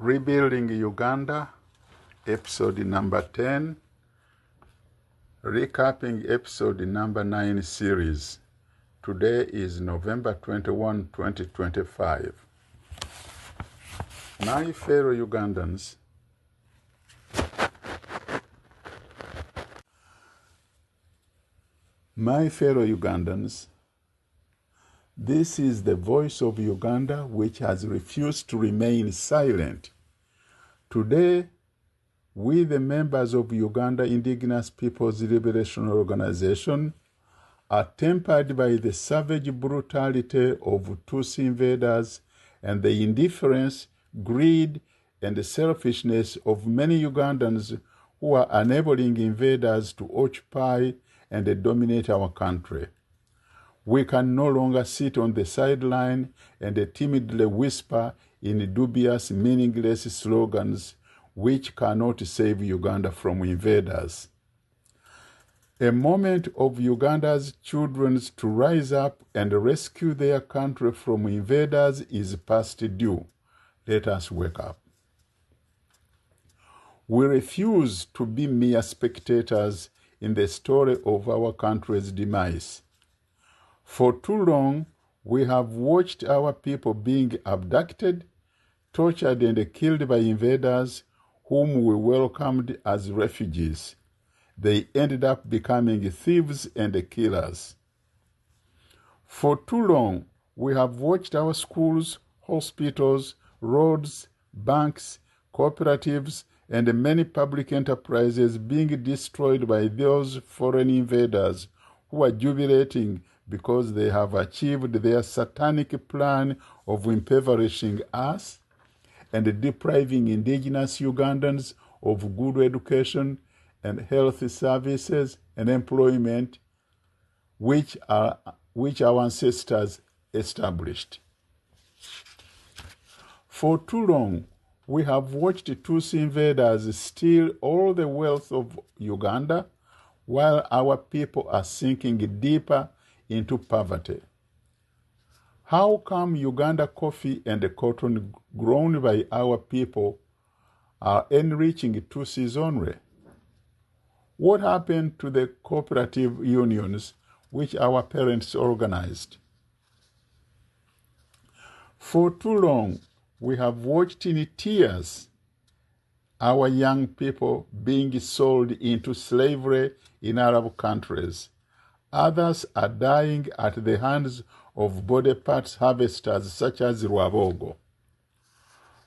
Rebuilding Uganda, episode number 10, recapping episode number 9 series. Today is November 21, 2025. My fellow Ugandans, this is the voice of Uganda, which has refused to remain silent. Today, we, the members of Uganda Indigenous Peoples Liberation Organization, are tempered by the savage brutality of Tutsi invaders and the indifference, greed, and selfishness of many Ugandans who are enabling invaders to occupy and dominate our country. We can no longer sit on the sideline and timidly whisper in dubious, meaningless slogans which cannot save Uganda from invaders. A moment of Uganda's children to rise up and rescue their country from invaders is past due. Let us wake up. We refuse to be mere spectators in the story of our country's demise. For too long, we have watched our people being abducted, tortured, and killed by invaders whom we welcomed as refugees. They ended up becoming thieves and killers. For too long, we have watched our schools, hospitals, roads, banks, cooperatives, and many public enterprises being destroyed by those foreign invaders who are jubilating because they have achieved their satanic plan of impoverishing us and depriving indigenous Ugandans of good education and health services and employment which our ancestors established. For too long, we have watched Tutsi invaders steal all the wealth of Uganda while our people are sinking deeper into poverty. How come Uganda coffee and cotton grown by our people are enriching Tutsis only? What happened to the cooperative unions which our parents organized? For too long, we have watched in tears our young people being sold into slavery in Arab countries. Others are dying at the hands of body parts harvesters such as Rwabogo.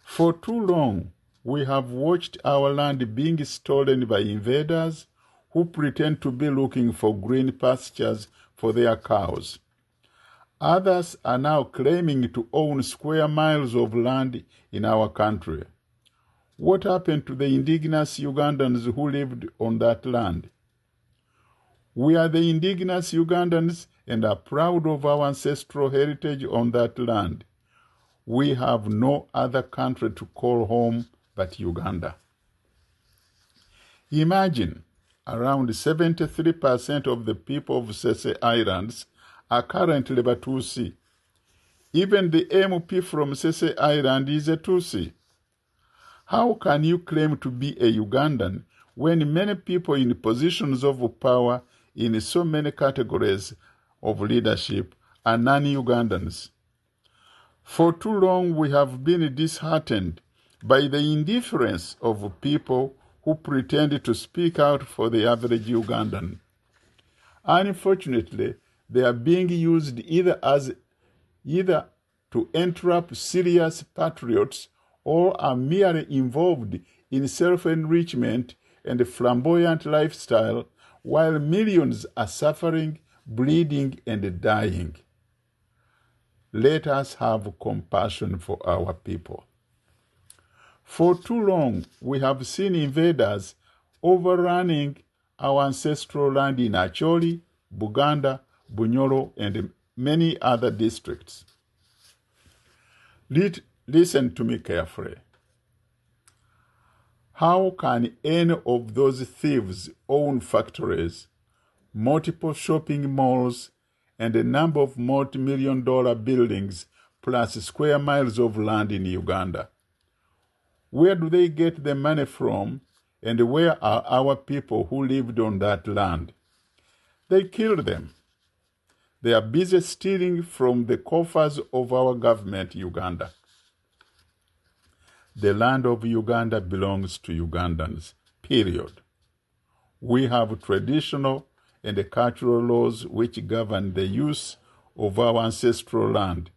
For too long, we have watched our land being stolen by invaders who pretend to be looking for green pastures for their cows. Others are now claiming to own square miles of land in our country. What happened to the indigenous Ugandans who lived on that land? We are the indigenous Ugandans and are proud of our ancestral heritage on that land. We have no other country to call home but Uganda. Imagine, around 73% of the people of Sese Islands are currently Tutsi. Even the MP from Sese Island is a Tutsi. How can you claim to be a Ugandan when many people in positions of power in so many categories of leadership are non-Ugandans? For too long, we have been disheartened by the indifference of people who pretend to speak out for the average Ugandan. Unfortunately, they are being used either to entrap serious patriots or are merely involved in self-enrichment and flamboyant lifestyle while millions are suffering, bleeding, and dying. Let us have compassion for our people. For too long, we have seen invaders overrunning our ancestral land in Acholi, Buganda, Bunyoro, and many other districts. Listen to me carefully. How can any of those thieves own factories, multiple shopping malls, and a number of multi-million-dollar buildings plus square miles of land in Uganda? Where do they get the money from, and where are our people who lived on that land? They killed them. They are busy stealing from the coffers of our government, Uganda. The land of Uganda belongs to Ugandans, period. We have traditional and cultural laws which govern the use of our ancestral land.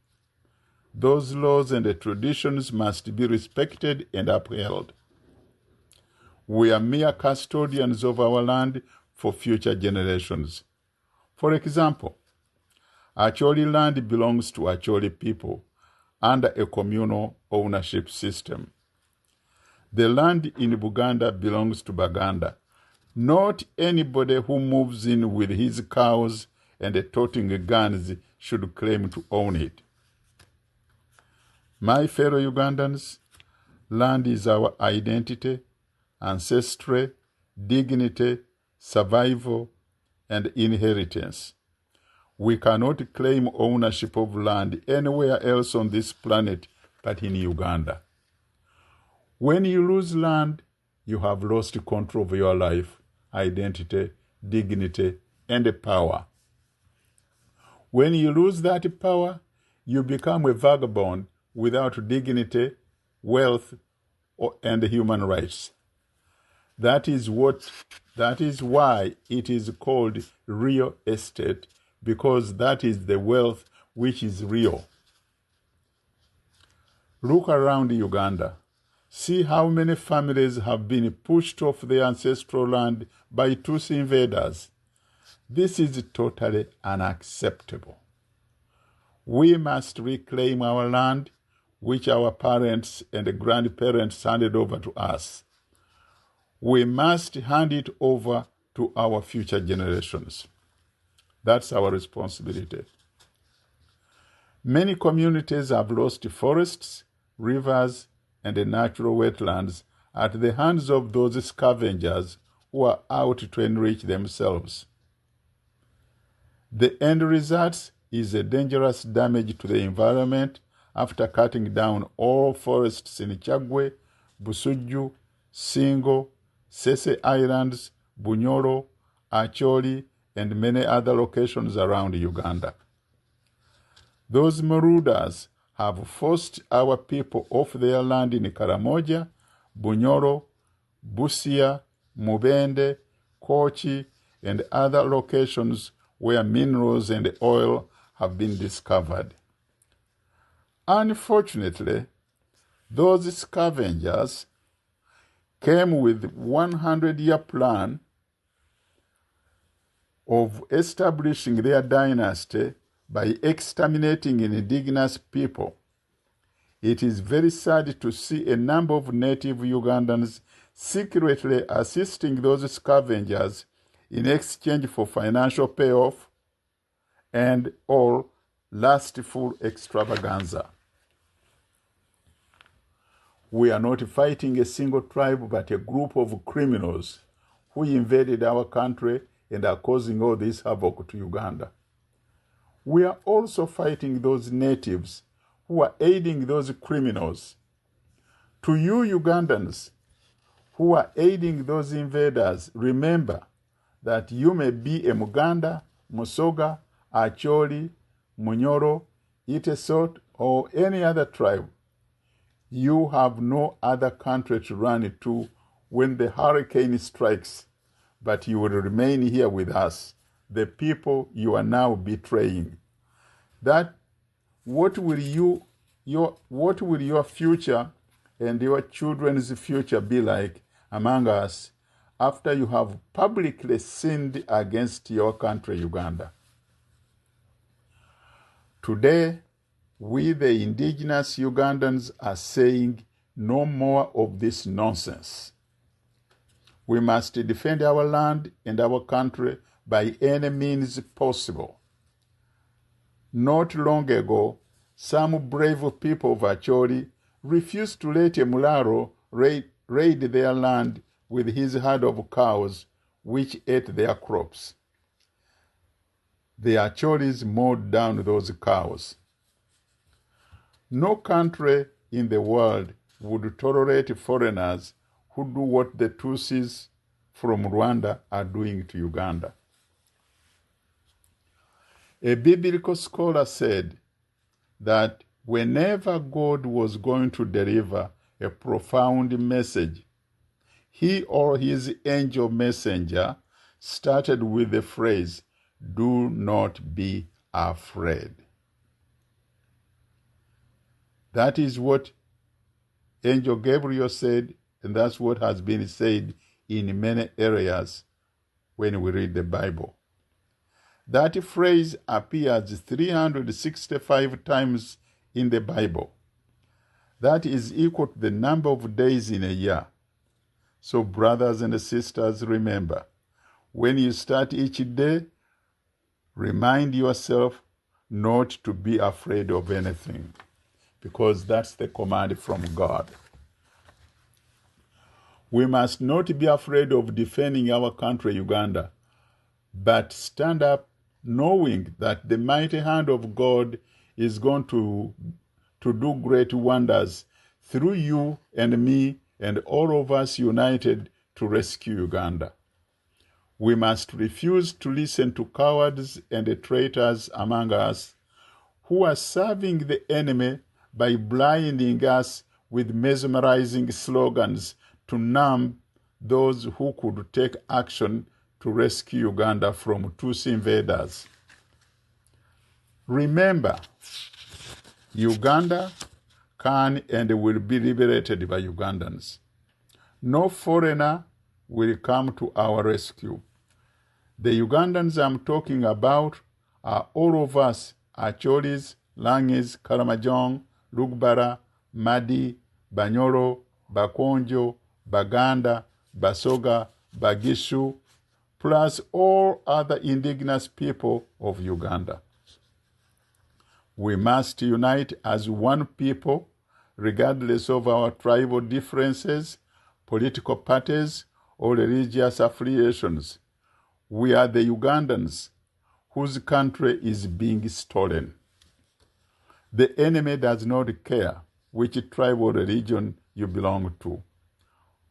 Those laws and the traditions must be respected and upheld. We are mere custodians of our land for future generations. For example, Acholi land belongs to Acholi people under a communal ownership system. The land in Buganda belongs to Baganda. Not anybody who moves in with his cows and toting guns should claim to own it. My fellow Ugandans, land is our identity, ancestry, dignity, survival, and inheritance. We cannot claim ownership of land anywhere else on this planet but in Uganda. When you lose land, you have lost control of your life, identity, dignity, and power. When you lose that power, you become a vagabond without dignity, wealth, and human rights. That is why it is called real estate, because that is the wealth which is real. Look around Uganda. See how many families have been pushed off their ancestral land by Tutsi invaders. This is totally unacceptable. We must reclaim our land, which our parents and grandparents handed over to us. We must hand it over to our future generations. That's our responsibility. Many communities have lost forests, rivers, and natural wetlands at the hands of those scavengers who are out to enrich themselves. The end result is a dangerous damage to the environment after cutting down all forests in Chagwe, Busuju, Singo, Sese Islands, Bunyoro, Acholi, and many other locations around Uganda. Those marauders have forced our people off their land in Karamoja, Bunyoro, Busia, Mubende, Kochi, and other locations where minerals and oil have been discovered. Unfortunately, those scavengers came with a 100-year plan of establishing their dynasty by exterminating indigenous people. It is very sad to see a number of native Ugandans secretly assisting those scavengers in exchange for financial payoff and or lustful extravaganza. We are not fighting a single tribe but a group of criminals who invaded our country and are causing all this havoc to Uganda. We are also fighting those natives who are aiding those criminals. To you Ugandans who are aiding those invaders, remember that you may be a Muganda, Musoga, Acholi, Munyoro, Itesot, or any other tribe. You have no other country to run to when the hurricane strikes, but you will remain here with us, the people you are now betraying. What will your future and your children's future be like among us after you have publicly sinned against your country, Uganda? Today, we the indigenous Ugandans are saying no more of this nonsense. We must defend our land and our country by any means possible. Not long ago, some brave people of Acholi refused to let a Mularo raid their land with his herd of cows, which ate their crops. The Acholis mowed down those cows. No country in the world would tolerate foreigners who do what the Tutsis from Rwanda are doing to Uganda. A biblical scholar said that whenever God was going to deliver a profound message, he or his angel messenger started with the phrase, "Do not be afraid." That is what Angel Gabriel said, and that's what has been said in many areas when we read the Bible. That phrase appears 365 times in the Bible. That is equal to the number of days in a year. So brothers and sisters, remember, when you start each day, remind yourself not to be afraid of anything, because that's the command from God. We must not be afraid of defending our country, Uganda, but stand up knowing that the mighty hand of God is going to do great wonders through you and me and all of us united to rescue Uganda. We must refuse to listen to cowards and traitors among us who are serving the enemy by blinding us with mesmerizing slogans to numb those who could take action to rescue Uganda from Tutsi invaders. Remember, Uganda can and will be liberated by Ugandans. No foreigner will come to our rescue. The Ugandans I'm talking about are all of us, Acholis, Langis, Karamajong, Lugbara, Madi, Banyoro, Bakonjo, Baganda, Basoga, Bagishu, plus all other indigenous people of Uganda. We must unite as one people, regardless of our tribal differences, political parties, or religious affiliations. We are the Ugandans whose country is being stolen. The enemy does not care which tribe or religion you belong to.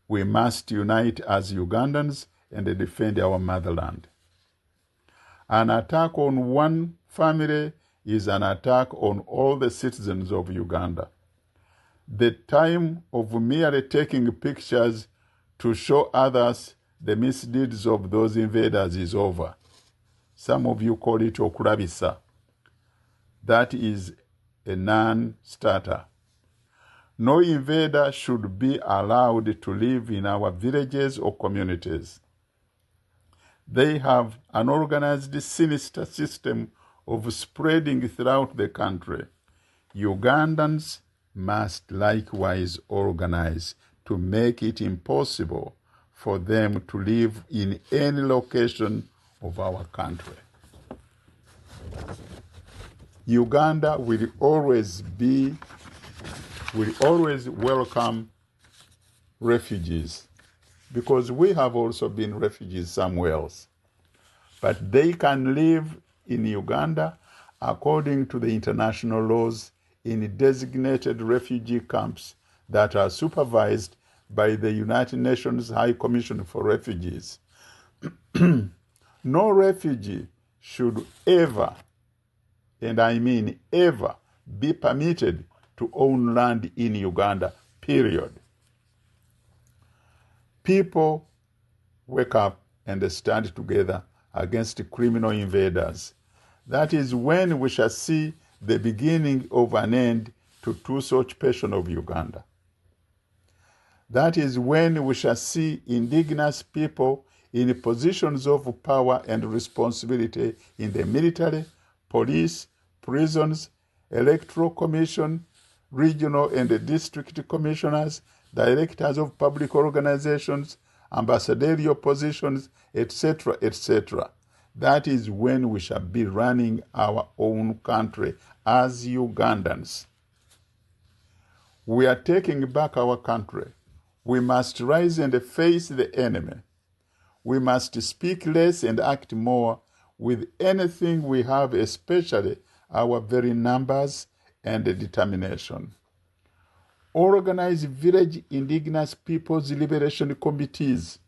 We must unite as Ugandans and defend our motherland. An attack on one family is an attack on all the citizens of Uganda. The time of merely taking pictures to show others the misdeeds of those invaders is over. Some of you call it okulabisa. That is a non-starter. No invader should be allowed to live in our villages or communities. They have an organized, sinister system of spreading throughout the country. Ugandans must likewise organize to make it impossible for them to live in any location of our country. Uganda will always welcome refugees, because we have also been refugees somewhere else. But they can live in Uganda according to the international laws in designated refugee camps that are supervised by the United Nations High Commission for Refugees. No refugee should ever, and I mean ever, be permitted to own land in Uganda, period. People wake up and stand together against criminal invaders. That is when we shall see the beginning of an end to Tutsi occupation of Uganda. That is when we shall see indigenous people in positions of power and responsibility in the military, police, prisons, electoral commission, regional and district commissioners, directors of public organizations, ambassadorial positions, etc., etc. That is when we shall be running our own country as Ugandans. We are taking back our country. We must rise and face the enemy. We must speak less and act more with anything we have, especially our very numbers and determination. Organize village indigenous peoples' liberation committees.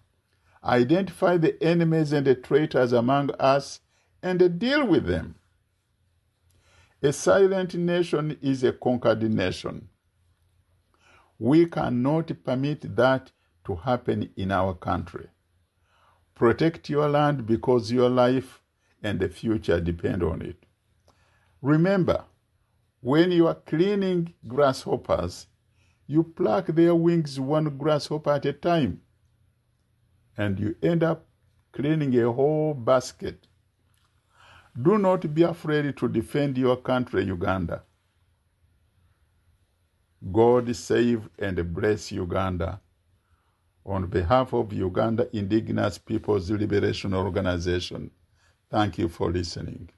Identify the enemies and the traitors among us and deal with them. A silent nation is a conquered nation. We cannot permit that to happen in our country. Protect your land because your life and the future depend on it. Remember, when you are cleaning grasshoppers, you pluck their wings one grasshopper at a time, and you end up cleaning a whole basket. Do not be afraid to defend your country, Uganda. God save and bless Uganda. On behalf of Uganda Indigenous Peoples Liberation Organization, thank you for listening.